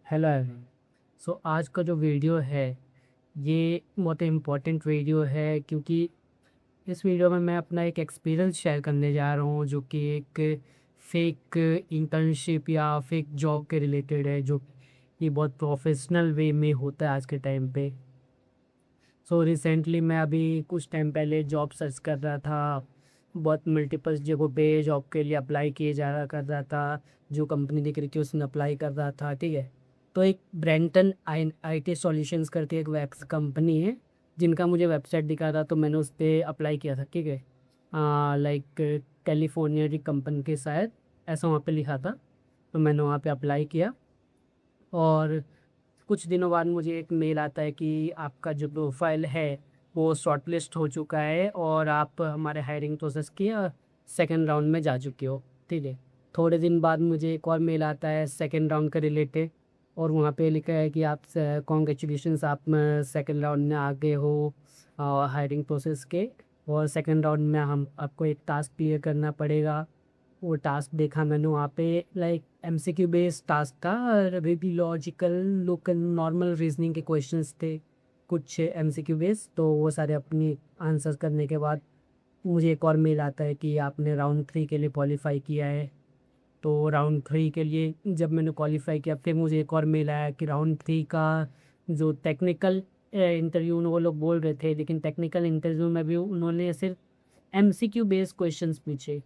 Hello everyone. सो आज का जो वीडियो है ये बहुत इम्पोर्टेंट वीडियो है क्योंकि इस वीडियो में मैं अपना एक एक्सपीरियंस शेयर करने जा रहा हूँ जो कि एक फेक इंटर्नशिप या फेक जॉब के रिलेटेड है, जो कि बहुत प्रोफेशनल वे में होता है आज के टाइम पे। सो रिसेंटली मैं अभी कुछ टाइम पहले जॉब सर्च कर रहा था, बहुत मल्टीपल जगहों पे जॉब के लिए अप्लाई किए जा रहा कर रहा था, जो कंपनी दिख रही थी उसमें अप्लाई कर रहा था। ठीक है, तो एक ब्रेंटन IT सॉल्यूशंस करके एक वेब कंपनी है जिनका मुझे वेबसाइट दिखा था, तो मैंने उस पर अप्लाई किया था। ठीक है, लाइक कैलिफोर्निया की कंपनी के शायद ऐसा वहाँ पे लिखा था, तो मैंने वहाँ पे अप्लाई किया। और कुछ दिनों बाद मुझे एक मेल आता है कि आपका जो प्रोफाइल है वो शॉर्टलिस्ट हो चुका है और आप हमारे हायरिंग प्रोसेस के सेकेंड राउंड में जा चुके हो। ठीक है, थोड़े दिन बाद मुझे एक और मेल आता है सेकेंड राउंड का रिलेटेड, और वहाँ पे लिखा है कि आप कॉन्ग्रेचुलेशंस, आप सेकेंड राउंड में आ गए हो हायरिंग प्रोसेस के। और सेकेंड राउंड में हम आपको एक टास्क क्लियर करना पड़ेगा। वो टास्क देखा मैंने वहाँ पे, लाइक MCQ बेस्ड टास्क था, और भी लॉजिकल लोकल नॉर्मल रीजनिंग के क्वेश्चंस थे कुछ MCQ बेस्ड। तो वो सारे अपनी आंसर्स करने के बाद मुझे एक और मेल आता है कि आपने राउंड 3 के लिए क्वालिफाई किया है। तो राउंड 3 के लिए जब मैंने क्वालिफाई किया, फिर मुझे एक और मेल आया कि राउंड 3 का जो टेक्निकल इंटरव्यू वो लोग बोल रहे थे, लेकिन टेक्निकल इंटरव्यू में भी उन्होंने सिर्फ MCQ बेस्ड क्वेश्चंस पूछे।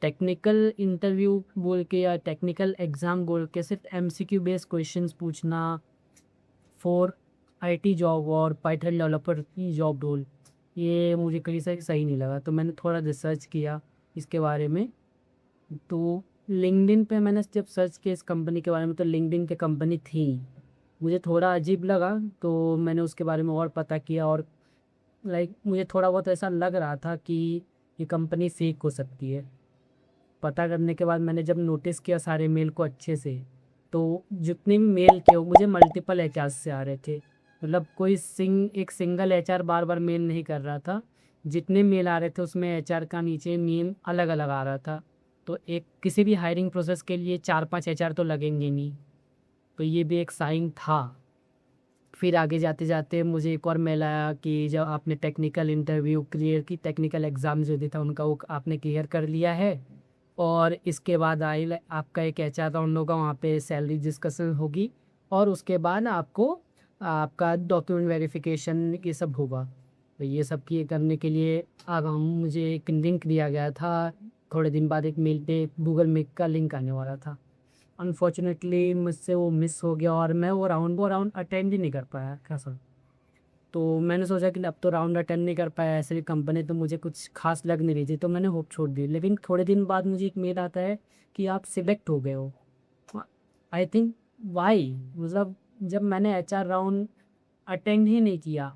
टेक्निकल इंटरव्यू बोल के या टेक्निकल एग्ज़ाम बोल के सिर्फ MCQ बेस्ड क्वेश्चंस पूछना फॉर IT जॉब और पाइथन डेवलपर की जॉब रोल, ये मुझे कहीं से सही नहीं लगा। तो मैंने थोड़ा रिसर्च किया इसके बारे में। तो लिंक्डइन पे मैंने जब सर्च किया इस कंपनी के बारे में, तो लिंक्डइन की कंपनी थी, मुझे थोड़ा अजीब लगा। तो मैंने उसके बारे में और पता किया, और लाइक मुझे थोड़ा बहुत ऐसा लग रहा था कि ये कंपनी फेक हो सकती है। पता करने के बाद मैंने जब नोटिस किया सारे मेल को अच्छे से, तो जितने भी मेल थे वो मुझे मल्टीपल HR से आ रहे थे। मतलब कोई एक सिंगल HR बार बार मेल नहीं कर रहा था। जितने मेल आ रहे थे उसमें HR का नीचे नेम अलग अलग आ रहा था। तो एक किसी भी हायरिंग प्रोसेस के लिए 4-5 HR तो लगेंगे नहीं, तो ये भी एक साइन था। फिर आगे जाते जाते मुझे एक और मेल आया कि जब आपने टेक्निकल इंटरव्यू क्लियर की, टेक्निकल एग्ज़ाम जो था उनका वो आपने क्लियर कर लिया है, और इसके बाद आपका एक HR राउंड होगा, वहाँ पे सैलरी डिस्कशन होगी, और उसके बाद आपको आपका डॉक्यूमेंट वेरिफिकेशन ये सब होगा। तो ये सब किए करने के लिए अब मुझे एक लिंक दिया गया था। थोड़े दिन बाद एक मेल पे गूगल मीट का लिंक आने वाला था। अनफॉर्चुनेटली मुझसे वो मिस हो गया और मैं वो राउंड अटेंड ही नहीं कर पाया कैसा। तो मैंने सोचा कि अब तो राउंड अटेंड नहीं कर पाया, ऐसे भी कंपनी तो मुझे कुछ खास लग नहीं रही थी, तो मैंने होप छोड़ दी। लेकिन थोड़े दिन बाद मुझे एक मेल आता है कि आप सिलेक्ट हो गए हो। आई थिंक वाई, मतलब जब मैंने HR राउंड अटेंड ही नहीं किया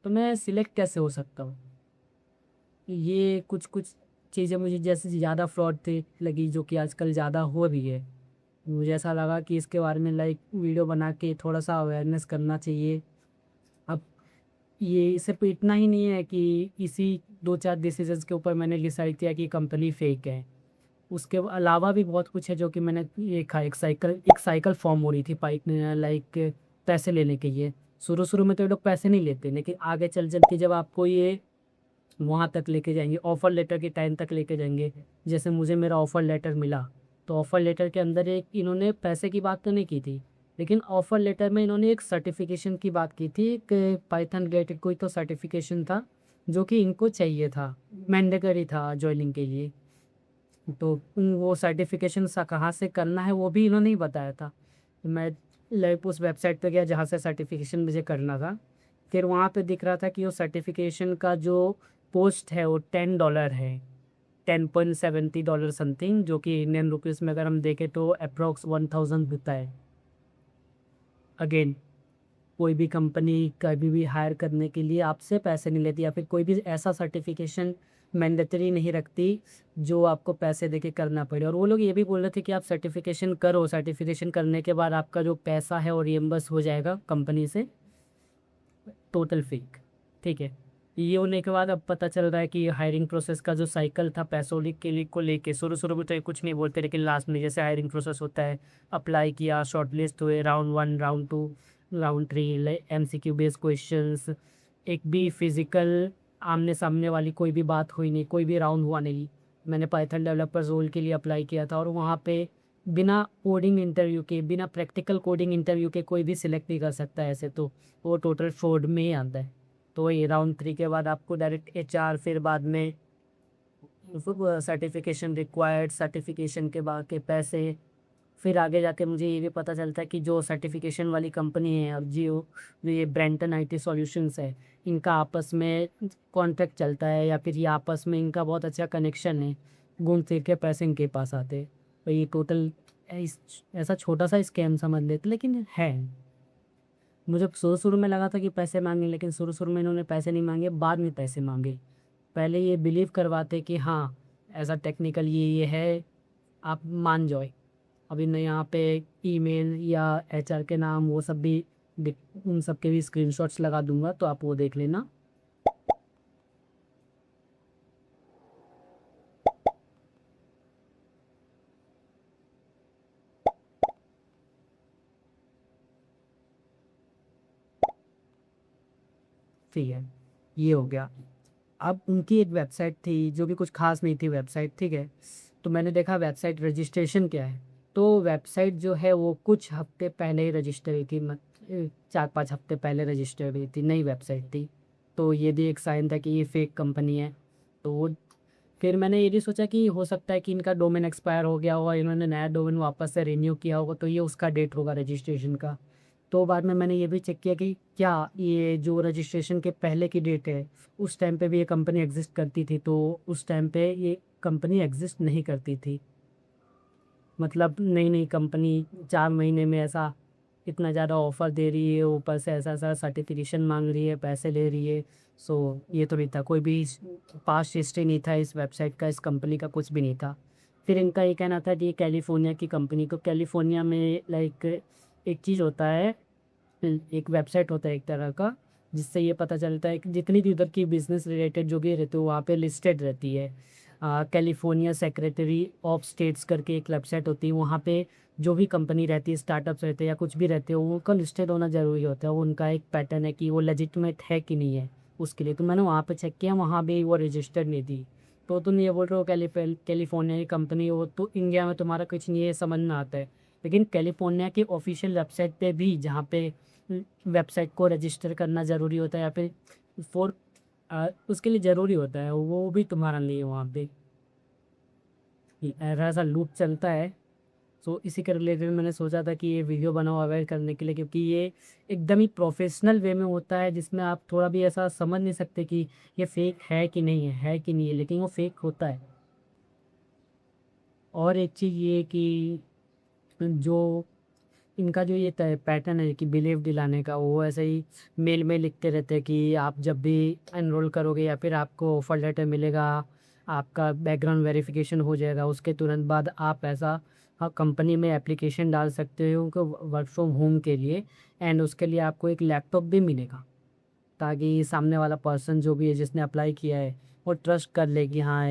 तो मैं सिलेक्ट कैसे हो सकता हूँ। ये कुछ कुछ चीज़ें मुझे जैसे ज़्यादा फ्रॉड थी लगी, जो कि आजकल ज़्यादा हो रही है। मुझे ऐसा लगा कि इसके बारे में लाइक वीडियो बना के थोड़ा सा अवेयरनेस करना चाहिए। अब ये सिर्फ इतना ही नहीं है कि इसी 2-4 डिसीजंस के ऊपर मैंने डिसाइड किया कि कंपनी फेक है। उसके अलावा भी बहुत कुछ है जो कि मैंने देखा। एक साइकिल फॉर्म हो रही थी पाइप, लाइक पैसे लेने के लिए। शुरू शुरू में तो ये लोग पैसे नहीं लेते, लेकिन आगे चल चल के जब आपको ये वहाँ तक लेके जाएंगे, ऑफ़र लेटर के टाइम तक लेके जाएंगे। जैसे मुझे मेरा ऑफ़र लेटर मिला, तो ऑफ़र लेटर के अंदर एक इन्होंने पैसे की बात तो नहीं की थी, लेकिन ऑफ़र लेटर में इन्होंने एक सर्टिफिकेशन की बात की थी। एक पाइथन रिलेटेड कोई तो सर्टिफिकेशन था जो कि इनको चाहिए था, मैंडेटरी था ज्वाइनिंग के लिए। तो वो सर्टिफिकेशन सा कहाँ से करना है वो भी इन्होंने ही बताया था। मैं लाइक उस वेबसाइट पे गया जहाँ से सर्टिफिकेशन मुझे करना था। फिर वहाँ पे दिख रहा था कि वो सर्टिफिकेशन का जो पोस्ट है वो $10 है, $10.70 समथिंग, जो कि इंडियन रुपीज़ में अगर हम देखें तो अप्रोक्स 1000 होता है। अगेन, कोई भी कंपनी कभी भी हायर करने के लिए आपसे पैसे नहीं लेती, या फिर कोई भी ऐसा सर्टिफिकेशन मैंडेटरी नहीं रखती जो आपको पैसे देके करना पड़े। और वो लोग ये भी बोल रहे थे कि आप सर्टिफिकेशन करो, सर्टिफिकेशन करने के बाद आपका जो पैसा है वो रिएम्बर्स हो जाएगा कंपनी से। Total fake. ठीक है, ये होने के बाद अब पता चल रहा है कि हायरिंग प्रोसेस का जो साइकिल था पैसों के लिए को लेके, शुरू में तो ये कुछ नहीं बोलते, लेकिन लास्ट में जैसे हायरिंग प्रोसेस होता है, अप्लाई किया, शॉर्टलिस्ट हुए, round 1, round 2, round 3, MCQ based questions, एक भी फिजिकल आमने सामने वाली कोई भी बात हुई नहीं, कोई भी राउंड हुआ नहीं। मैंने पाइथन डेवलपर रोल के लिए अप्लाई किया था और वहाँ पे बिना कोडिंग इंटरव्यू के, बिना प्रैक्टिकल कोडिंग इंटरव्यू के कोई भी सिलेक्ट नहीं कर सकता है, ऐसे तो वो टोटल फ्रॉड में ही आता है। तो ये राउंड 3 के बाद आपको डायरेक्ट HR, फिर बाद में सर्टिफिकेशन रिक्वायर्ड, सर्टिफिकेशन के बाद के पैसे, फिर आगे जाके मुझे ये भी पता चलता है कि जो सर्टिफिकेशन वाली कंपनी है और जो ये ब्रेंटन IT सॉल्यूशंस है, इनका आपस में कॉन्ट्रैक्ट चलता है या फिर ये आपस में इनका बहुत अच्छा कनेक्शन है, घूम फिर के पैसे इनके पास आते। तो ये टोटल ऐसा छोटा सा स्कैम समझ लेते, लेकिन है। मुझे शुरू में लगा था कि पैसे मांगे, लेकिन शुरू में इन्होंने पैसे नहीं मांगे, बाद में पैसे मांगे। पहले ये बिलीव करवाते कि हाँ ऐसा टेक्निकल ये है, आप मान जाओ। अभी मैं यहाँ पे ईमेल या HR के नाम वो सब भी उन सब के भी स्क्रीनशॉट्स लगा दूंगा, तो आप वो देख लेना। ठीक है, ये हो गया। अब उनकी एक वेबसाइट थी जो कि कुछ खास नहीं थी वेबसाइट, ठीक है। तो मैंने देखा वेबसाइट रजिस्ट्रेशन क्या है, तो वेबसाइट जो है वो कुछ हफ्ते पहले ही रजिस्टर हुई थी, 4-5 हफ्ते पहले रजिस्टर हुई थी, नई वेबसाइट थी। तो ये भी एक साइन था कि ये फेक कंपनी है। तो वो फिर मैंने ये भी सोचा कि हो सकता है कि इनका डोमेन एक्सपायर हो गया होगा, इन्होंने नया डोमेन वापस से रिन्यू किया होगा, तो ये उसका डेट होगा रजिस्ट्रेशन का। तो बाद में मैंने ये भी चेक किया कि क्या ये जो रजिस्ट्रेशन के पहले की डेट है, उस टाइम पे भी ये कंपनी एग्जिस्ट करती थी, तो उस टाइम पे ये कंपनी एग्जिस्ट नहीं करती थी। मतलब नई नई कंपनी 4 महीने में ऐसा इतना ज़्यादा ऑफर दे रही है, ऊपर से ऐसा ऐसा सर्टिफिकेशन मांग रही है, पैसे ले रही है। सो ये तो नहीं था, कोई भी पास्ट हिस्ट्री नहीं था इस वेबसाइट का, इस कंपनी का कुछ भी नहीं था। फिर इनका ये कहना था कि ये कैलिफोर्निया की कंपनी, को कैलिफोर्निया में लाइक एक चीज़ होता है, एक वेबसाइट होता है एक तरह का, जिससे ये पता चलता है कि जितनी भी उधर की बिजनेस रिलेटेड जो भी रहती है वहाँ पे लिस्टेड रहती है। कैलिफोर्निया सेक्रेटरी ऑफ स्टेट्स करके एक वेबसाइट होती है, वहाँ पे जो भी कंपनी रहती है, स्टार्टअप्स रहते हैं या कुछ भी रहते हो, उनका लिस्टेड होना ज़रूरी होता है। वो उनका एक पैटर्न है कि वो लेजिटमेट है कि नहीं है उसके लिए। तो मैंने वहाँ पे चेक किया, वहाँ भी वो रजिस्टर्ड नहीं थी। तो तुम ये बोल रहे हो कैलिफोर्निया की कंपनी हो, तो इंडिया में तुम्हारा कुछ नहीं है, समझ में आता है। लेकिन कैलिफोर्निया की ऑफिशियल वेबसाइट पे भी, जहाँ पे वेबसाइट को रजिस्टर करना ज़रूरी होता है या फिर फॉर उसके लिए ज़रूरी होता है, वो भी तुम्हारा नहीं है वहाँ पे। ऐसा लूप चलता है। सो इसी के रिलेटेड मैंने सोचा था कि ये वीडियो बनाओ अवेयर करने के लिए, क्योंकि ये एकदम ही प्रोफेशनल वे में होता है, जिसमें आप थोड़ा भी ऐसा समझ नहीं सकते कि ये फेक है कि नहीं है कि नहीं है, लेकिन वो फेक होता है। और एक चीज़ ये कि जो इनका जो ये पैटर्न है कि बिलीव दिलाने का, वो ऐसे ही मेल में लिखते रहते हैं कि आप जब भी एनरोल करोगे या फिर आपको ऑफर लेटर मिलेगा, आपका बैकग्राउंड वेरिफिकेशन हो जाएगा, उसके तुरंत बाद आप ऐसा कंपनी में एप्लीकेशन डाल सकते हो उनको वर्क फ्रॉम होम के लिए। एंड उसके लिए आपको एक लैपटॉप भी मिलेगा, ताकि सामने वाला पर्सन जो भी है जिसने अप्लाई किया है वो ट्रस्ट कर ले कि हाँ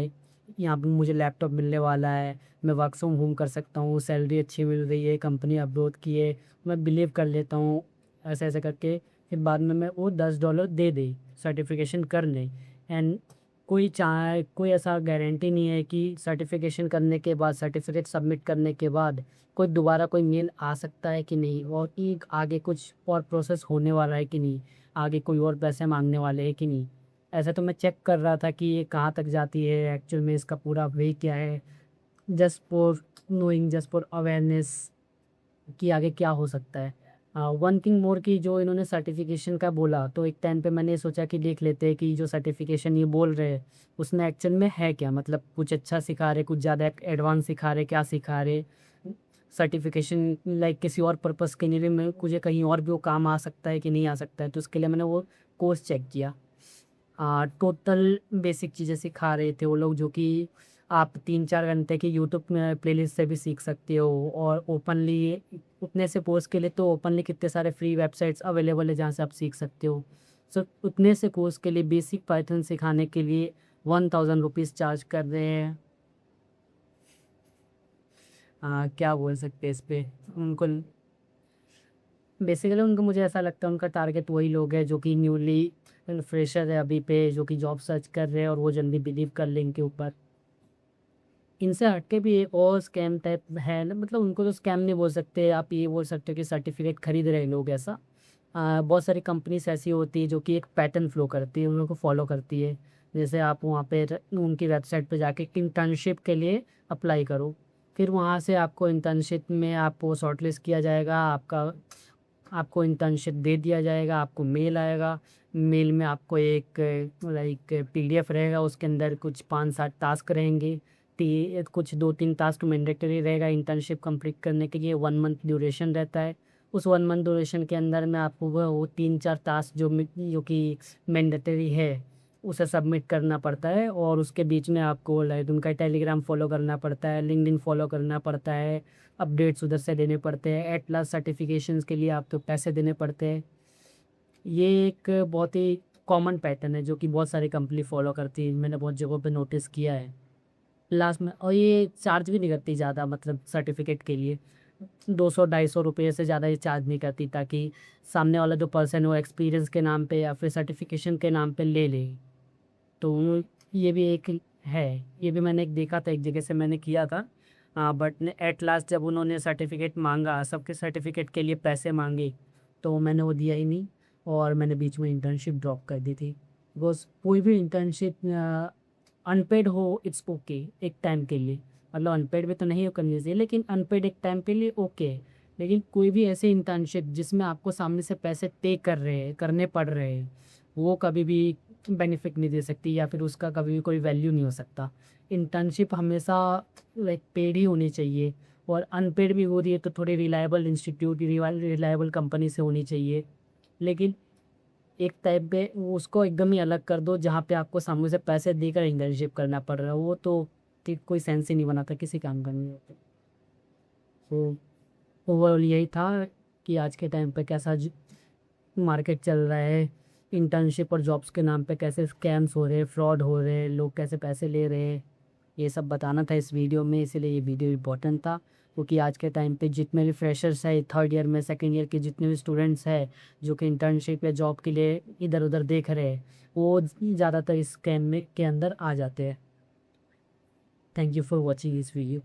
यहाँ पे मुझे लैपटॉप मिलने वाला है, मैं वर्क फ्रॉम होम कर सकता हूँ, सैलरी अच्छी मिल रही है, कंपनी अपलोड की है, मैं बिलीव कर लेता हूँ। ऐसे ऐसे करके फिर बाद में मैं वो $10 दे दे सर्टिफिकेशन कर ले। एंड कोई ऐसा गारंटी नहीं है कि सर्टिफिकेशन करने के बाद, सर्टिफिकेट सबमिट करने के बाद कोई दोबारा कोई मेल आ सकता है कि नहीं, और कि आगे कुछ और प्रोसेस होने वाला है कि नहीं, आगे कोई और पैसे मांगने वाले हैं कि नहीं। ऐसा तो मैं चेक कर रहा था कि ये कहाँ तक जाती है एक्चुअल में, इसका पूरा वे क्या है, just for knowing, just for awareness कि आगे क्या हो सकता है। वन थिंग मोर कि जो इन्होंने सर्टिफिकेशन का बोला, तो एक टाइम पे मैंने सोचा कि देख लेते हैं कि जो सर्टिफिकेशन ये बोल रहे हैं उसमें एक्चुअल में है क्या, मतलब कुछ अच्छा सिखा रहे, कुछ ज़्यादा एडवांस सिखा रहे, क्या सिखा रहे। सर्टिफिकेशन लाइक किसी और पर्पज़ के लिए मैं मुझे कहीं और भी वो काम आ सकता है कि नहीं आ सकता है, तो उसके लिए मैंने वो कोर्स चेक किया। टोटल बेसिक चीज़ें सिखा रहे थे वो लोग, जो कि आप 3-4 घंटे की यूट्यूब में प्लेलिस्ट से भी सीख सकते हो। और ओपनली उतने से कोर्स के लिए तो ओपनली कितने सारे फ्री वेबसाइट्स अवेलेबल है जहाँ से आप सीख सकते हो। सिर्फ उतने से कोर्स के लिए बेसिक पाइथन सिखाने के लिए 1000 रुपीज़ चार्ज कर रहे हैं। क्या बोल सकते हैं इस पे, उनको बेसिकली उनको, मुझे ऐसा लगता है उनका टारगेट वही लोग हैं जो कि न्यूली फ्रेशर है अभी पे, जो कि जॉब सर्च कर रहे हैं और वो जल्दी बिलीव कर लें इनके ऊपर। इनसे हटके भी एक और स्कैम टाइप है ना, मतलब उनको तो स्कैम नहीं बोल सकते, आप ये बोल सकते हो कि सर्टिफिकेट खरीद रहे हैं लोग ऐसा। बहुत सारी कंपनीज ऐसी होती है जो कि एक पैटर्न फ्लो करती है, उन लोगों को फॉलो करती है। जैसे आप वहाँ पे उनकी वेबसाइट पे जाके इंटर्नशिप के लिए अप्लाई करो, फिर वहाँ से आपको इंटर्नशिप में आपको शॉर्टलिस्ट किया जाएगा, आपको इंटर्नशिप दे दिया जाएगा, आपको मेल आएगा। मेल में आपको एक लाइक पीडीएफ रहेगा, उसके अंदर कुछ 5-7 टास्क रहेंगे। कुछ 2-3 टास्क मैंडेटरी रहेगा इंटर्नशिप कंप्लीट करने के लिए। 1 मंथ ड्यूरेशन रहता है। उस 1 मंथ ड्यूरेशन के अंदर में आपको वो 3-4 टास्क जो कि मैंडेटरी है उसे सबमिट करना पड़ता है, और उसके बीच में आपको लाइक उनका टेलीग्राम फॉलो करना पड़ता है, लिंक्डइन फॉलो करना पड़ता है, अपडेट्स उधर से देने पड़ते हैं, एट लास्ट सर्टिफिकेशंस के लिए आपको पैसे देने पड़ते हैं। ये एक बहुत ही कॉमन पैटर्न है जो कि बहुत सारी कंपनी फॉलो करती है, मैंने बहुत जगहों पे नोटिस किया है लास्ट में। और ये चार्ज भी नहीं करती ज़्यादा, मतलब सर्टिफिकेट के लिए 200-250 रुपये से ज़्यादा ये चार्ज नहीं करती, ताकि सामने वाला जो पर्सन है वो एक्सपीरियंस के नाम पे या फिर सर्टिफिकेशन के नाम पे ले ले। तो ये भी एक है, ये भी मैंने एक देखा था, एक जगह से मैंने किया था। बट एट लास्ट जब उन्होंने सर्टिफिकेट मांगा, सबके सर्टिफिकेट के लिए पैसे मांगे, तो मैंने वो दिया ही नहीं, और मैंने बीच में इंटर्नशिप ड्रॉप कर दी थी। बिकॉज कोई भी इंटर्नशिप अनपेड हो, इट्स ओके एक टाइम के लिए, मतलब अनपेड भी तो नहीं हो करनी चाहिए, लेकिन अनपेड एक टाइम के लिए ओके है। लेकिन कोई भी ऐसे इंटर्नशिप जिसमें आपको सामने से पैसे पे करने पड़ रहे हैं, वो कभी भी बेनिफिट नहीं दे सकती, या फिर उसका कभी भी कोई वैल्यू नहीं हो सकता। इंटर्नशिप हमेशा लाइक पेड ही होनी चाहिए, और अनपेड भी हो रही है तो थोड़ी रिलायबल इंस्टीट्यूट, रिलायबल कंपनी से होनी चाहिए। लेकिन एक टाइप पे उसको एकदम ही अलग कर दो जहाँ पे आपको सामने से पैसे देकर इंटर्नशिप करना पड़ रहा है, वो तो ठीक कोई सेंस ही नहीं बनाता किसी काम करने में। तो ओवरऑल यही था कि आज के टाइम पे कैसा मार्केट चल रहा है, इंटर्नशिप और जॉब्स के नाम पे कैसे स्कैम्स हो रहे हैं, फ्रॉड हो रहे हैं, लोग कैसे पैसे ले रहे हैं, ये सब बताना था इस वीडियो में। इसीलिए ये वीडियो इम्पोर्टेंट था, क्योंकि आज के टाइम पे जितने भी फ्रेशर्स है, 3rd ईयर में 2nd ईयर के जितने भी स्टूडेंट्स हैं जो कि इंटर्नशिप या जॉब के लिए इधर उधर देख रहे हैं, वो ज़्यादातर इस स्कैम में के अंदर आ जाते हैं। Thank you for watching this video.